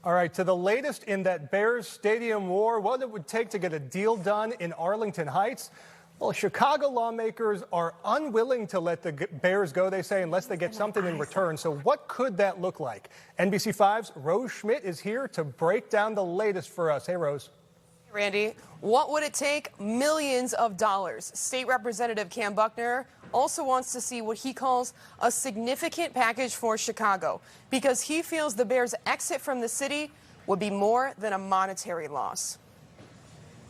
All right, to the latest in that Bears stadium war, what it would take to get a deal done in Arlington Heights. Well, Chicago lawmakers are unwilling to let the Bears go, they say, unless they get something in return. So what could that look like? NBC5's Rose Schmidt is here to break down the latest for us. Hey, Rose. Randy, what would it take? Millions of dollars. State Representative Cam Buckner also wants to see what he calls a significant package for Chicago because he feels the Bears' exit from the city would be more than a monetary loss.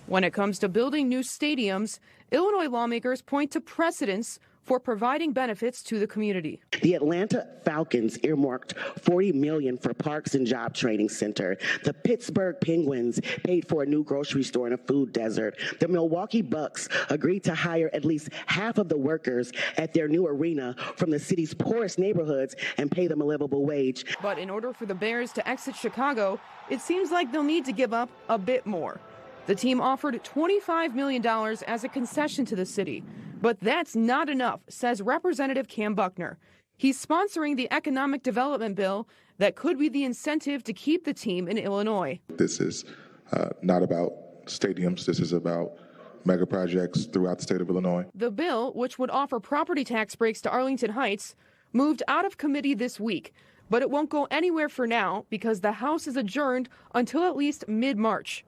When it comes to building new stadiums, Illinois lawmakers point to precedents for providing benefits to the community. The Atlanta Falcons earmarked $40 million for Parks and Job Training Center. The Pittsburgh Penguins paid for a new grocery store in a food desert. The Milwaukee Bucks agreed to hire at least half of the workers at their new arena from the city's poorest neighborhoods and pay them a livable wage. But in order for the Bears to exit Chicago, it seems like they'll need to give up a bit more. The team offered $25 million as a concession to the city. But that's not enough, says Representative Cam Buckner. He's sponsoring the economic development bill that could be the incentive to keep the team in Illinois. This is not about stadiums. This is about mega projects throughout the state of Illinois. The bill, which would offer property tax breaks to Arlington Heights, moved out of committee this week. But it won't go anywhere for now because the House is adjourned until at least mid-March.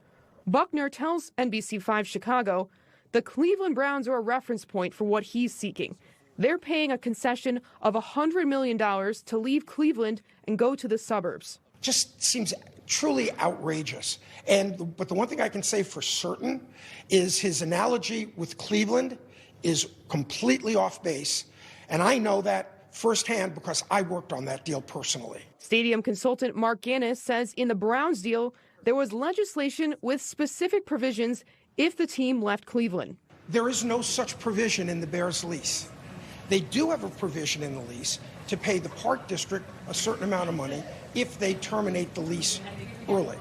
Buckner tells NBC5 Chicago the Cleveland Browns are a reference point for what he's seeking. They're paying a concession of $100 million to leave Cleveland and go to the suburbs. Just seems truly outrageous. But the one thing I can say for certain is his analogy with Cleveland is completely off base. And I know that firsthand because I worked on that deal personally. Stadium consultant Mark Gannis says in the Browns deal, there was legislation with specific provisions if the team left Cleveland. There is no such provision in the Bears lease. They do have a provision in the lease to pay the Park District a certain amount of money if they terminate the lease early.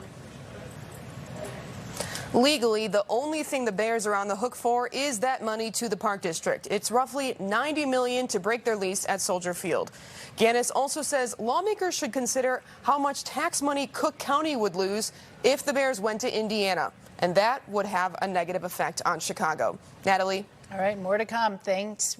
Legally, the only thing the Bears are on the hook for is that money to the Park District. It's roughly $90 million to break their lease at Soldier Field. Gannis also says lawmakers should consider how much tax money Cook County would lose if the Bears went to Indiana, and that would have a negative effect on Chicago. Natalie? All right, more to come. Thanks.